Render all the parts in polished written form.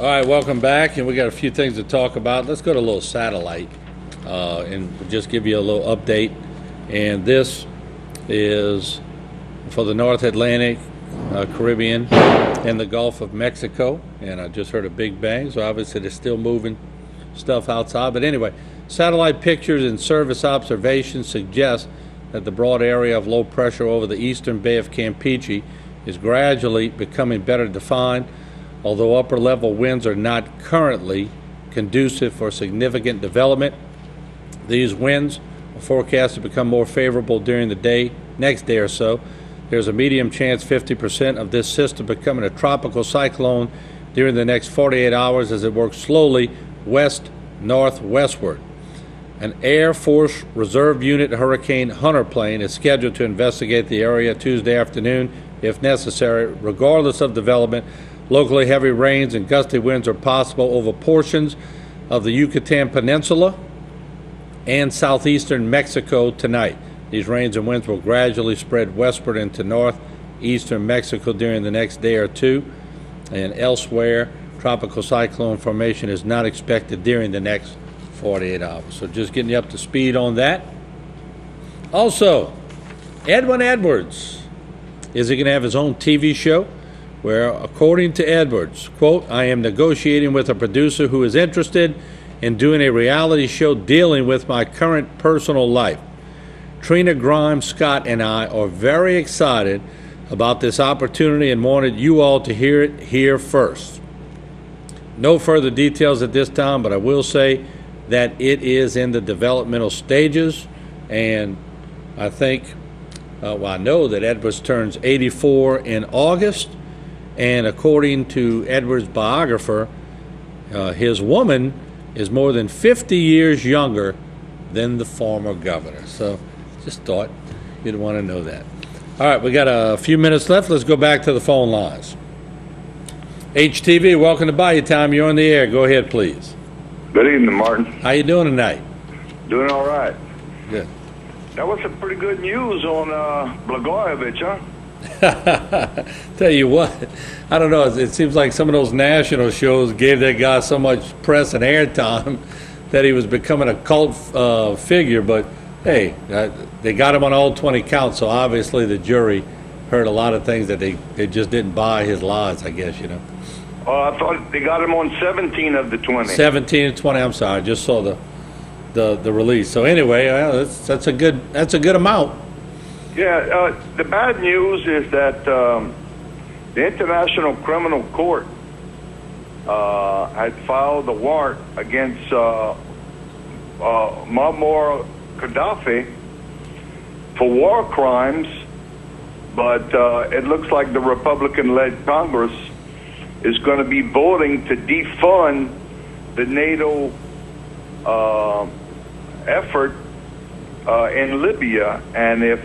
All right, welcome back, and we got a few things to talk about. Let's go to a little satellite and just give you a little update. And this is for the North Atlantic, Caribbean, and the Gulf of Mexico. And I just heard a big bang, so obviously they're still moving stuff outside. But anyway, satellite pictures and service observations suggest that the broad area of low pressure over the eastern Bay of Campeche is gradually becoming better defined, although upper-level winds are not currently conducive for significant development. These winds are forecast to become more favorable during the next day or so. There's a medium chance 50% of this system becoming a tropical cyclone during the next 48 hours as it works slowly west-northwestward. An Air Force Reserve Unit Hurricane Hunter plane is scheduled to investigate the area Tuesday afternoon if necessary. Regardless of development, locally heavy rains and gusty winds are possible over portions of the Yucatan Peninsula and southeastern Mexico tonight. These rains and winds will gradually spread westward into northeastern Mexico during the next day or two, and elsewhere, tropical cyclone formation is not expected during the next 48 hours. So just getting you up to speed on that. Also, Edwin Edwards, is he going to have his own TV show? Where, according to Edwards, quote, I am negotiating with a producer who is interested in doing a reality show dealing with my current personal life. Trina Grimes Scott and I are very excited about this opportunity and wanted you all to hear it here first. No further details at this time, but I will say that it is in the developmental stages, and I think, I know that Edwards turns 84 in August. And according to Edwards' biographer, his woman is more than 50 years younger than the former governor. So just thought you'd want to know that. All right, we got a few minutes left. Let's go back to the phone lines. HTV, welcome to Bayou Time. You're on the air. Go ahead, please. Good evening, Martin. How you doing tonight? Doing all right. Good. That was some pretty good news on Blagojevich, huh? Tell you what, I don't know. It seems like some of those national shows gave that guy so much press and airtime that he was becoming a cult figure. But hey, they got him on all 20 counts, so obviously the jury heard a lot of things that they just didn't buy his lies, I guess, you know. Oh, I thought they got him on 17 of the 20. 17 and 20. I'm sorry, I just saw the release. So anyway, that's a good amount. Yeah, the bad news is that the International Criminal Court had filed a warrant against Muammar Gaddafi for war crimes, but it looks like the Republican-led Congress is going to be voting to defund the NATO effort in Libya, and if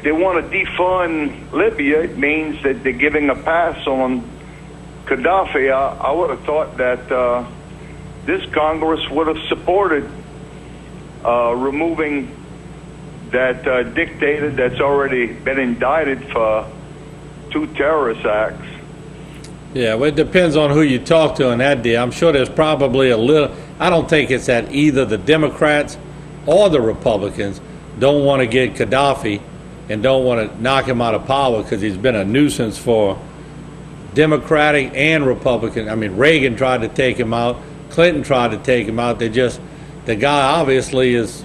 they want to defund Libya, it means that they're giving a pass on Gaddafi. I would have thought that this Congress would have supported removing that dictator that's already been indicted for 2 terrorist acts. Yeah, well, it depends on who you talk to on that deal. I'm sure there's probably a little. I don't think it's that either the Democrats or the Republicans don't want to get Gaddafi and don't want to knock him out of power because he's been a nuisance for Democratic and Republican. I mean, Reagan tried to take him out. Clinton tried to take him out. The guy obviously is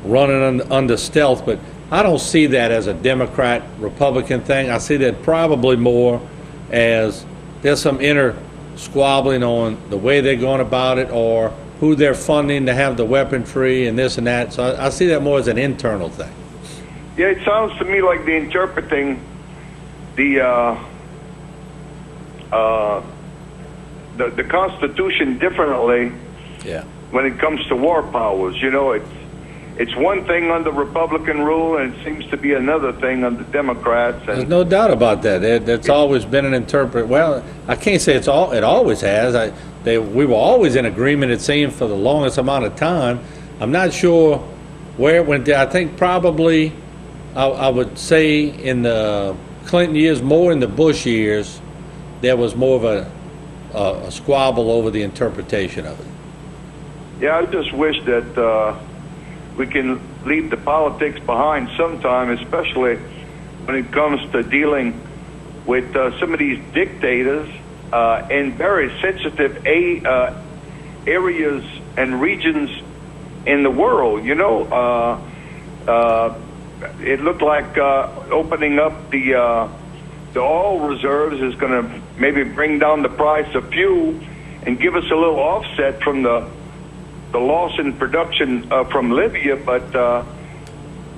running under stealth, but I don't see that as a Democrat-Republican thing. I see that probably more as there's some inner squabbling on the way they're going about it or who they're funding to have the weaponry and this and that. So I see that more as an internal thing. Yeah, it sounds to me like they're interpreting the Constitution differently. Yeah. When it comes to war powers, you know, it's one thing under Republican rule, and it seems to be another thing under Democrats. And there's no doubt about that. That's always been an interpret. Well, I can't say it always has. We were always in agreement, it seemed, for the longest amount of time. I'm not sure where it went down. I think probably, I would say in the Clinton years, more in the Bush years, there was more of a a squabble over the interpretation of it. Yeah, I just wish that we can leave the politics behind sometime, especially when it comes to dealing with some of these dictators in very sensitive areas and regions in the world. You know, it looked like opening up the oil reserves is going to maybe bring down the price of fuel and give us a little offset from the loss in production from Libya. But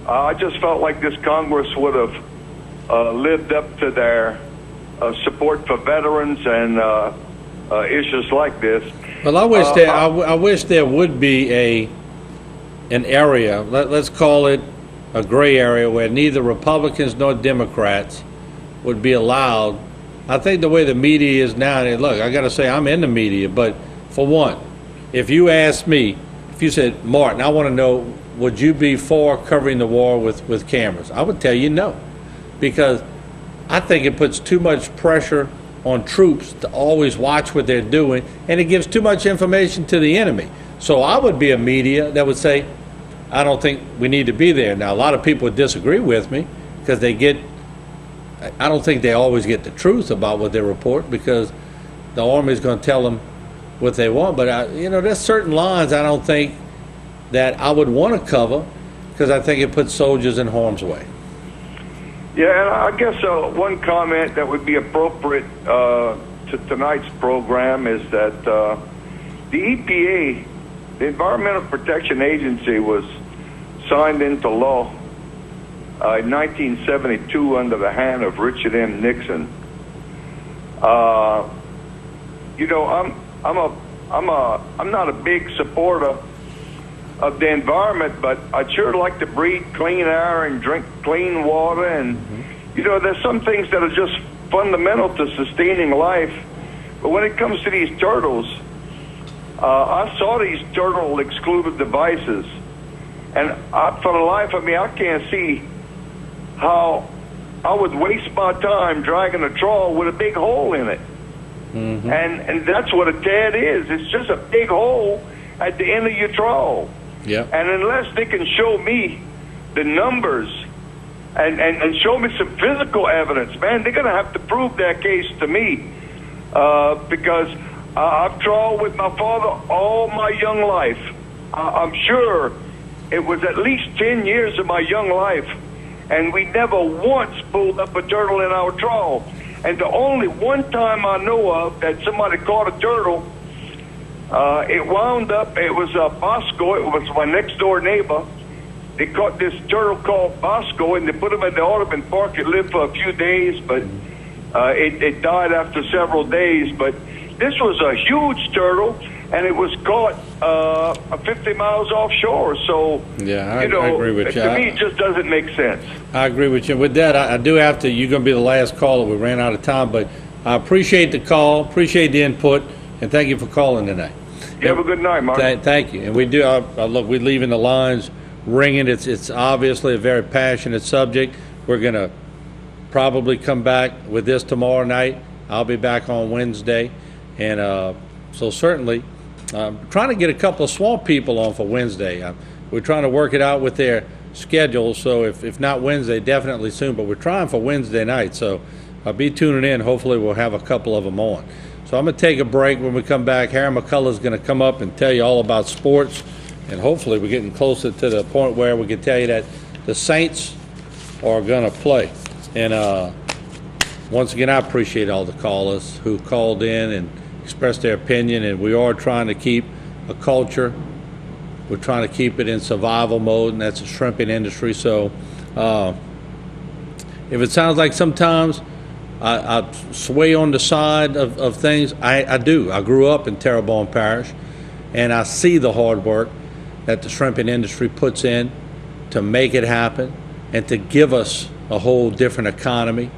I just felt like this Congress would have lived up to their support for veterans and issues like this. Well, I wish there would be an area, let's call it a gray area, where neither Republicans nor Democrats would be allowed. I think the way the media is now, and look, I got to say I'm in the media, but for one, if you asked me, if you said, Martin, I want to know, would you be for covering the war with cameras? I would tell you no, because I think it puts too much pressure on troops to always watch what they're doing, and it gives too much information to the enemy. So I would be a media that would say, I don't think we need to be there. Now, a lot of people would disagree with me because I don't think they always get the truth about what they report, because the Army's going to tell them what they want. But, there's certain lines I don't think that I would want to cover, because I think it puts soldiers in harm's way. Yeah, and I guess one comment that would be appropriate to tonight's program is that the EPA, the Environmental Protection Agency, was signed into law in 1972 under the hand of Richard M. Nixon. I'm not a big supporter of the environment, but I'd sure like to breathe clean air and drink clean water. And, there's some things that are just fundamental to sustaining life. But when it comes to these turtles, I saw these turtle excluded devices. And for the life of me, I can't see how I would waste my time dragging a trawl with a big hole in it. Mm-hmm. And that's what a TAD is. It's just a big hole at the end of your trawl. Yeah. And unless they can show me the numbers and show me some physical evidence, man, they're going to have to prove that case to me. Because I've trawled with my father all my young life. I'm sure it was at least 10 years of my young life, and we never once pulled up a turtle in our trawl. And the only one time I know of that somebody caught a turtle, it wound up, it was Bosco, it was my next door neighbor. They caught this turtle called Bosco, and they put him in the Audubon Park. It lived for a few days, but it died after several days. But this was a huge turtle, and it was caught 50 miles offshore. So, yeah, I agree with you. To me, it just doesn't make sense. I agree with you. With that, I do have to, you're going to be the last caller. We ran out of time, but I appreciate the call, appreciate the input, and thank you for calling tonight. You have a good night, Mark. Thank you. And we do, look, we're leaving the lines ringing. It's obviously a very passionate subject. We're going to probably come back with this tomorrow night. I'll be back on Wednesday. And so certainly, trying to get a couple of swamp people on for Wednesday. We're trying to work it out with their schedule. So if not Wednesday, definitely soon. But we're trying for Wednesday night. So I'll be tuning in. Hopefully we'll have a couple of them on. So I'm going to take a break. When we come back, Harry McCullough's going to come up and tell you all about sports. And hopefully we're getting closer to the point where we can tell you that the Saints are going to play. And once again, I appreciate all the callers who called in and expressed their opinion. And we are trying to keep a culture. We're trying to keep it in survival mode, and that's the shrimping industry. So if it sounds like sometimes I sway on the side of things, I do. I grew up in Terrebonne Parish, and I see the hard work that the shrimping industry puts in to make it happen and to give us a whole different economy.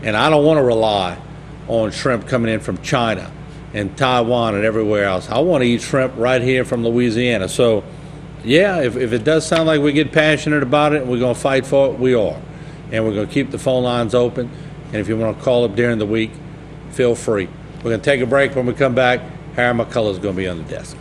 And I don't want to rely on shrimp coming in from China and Taiwan and everywhere else. I want to eat shrimp right here from Louisiana. So, yeah, if it does sound like we get passionate about it and we're going to fight for it, we are. And we're going to keep the phone lines open. And if you want to call up during the week, feel free. We're going to take a break. When we come back, Harry McCullough's going to be on the desk.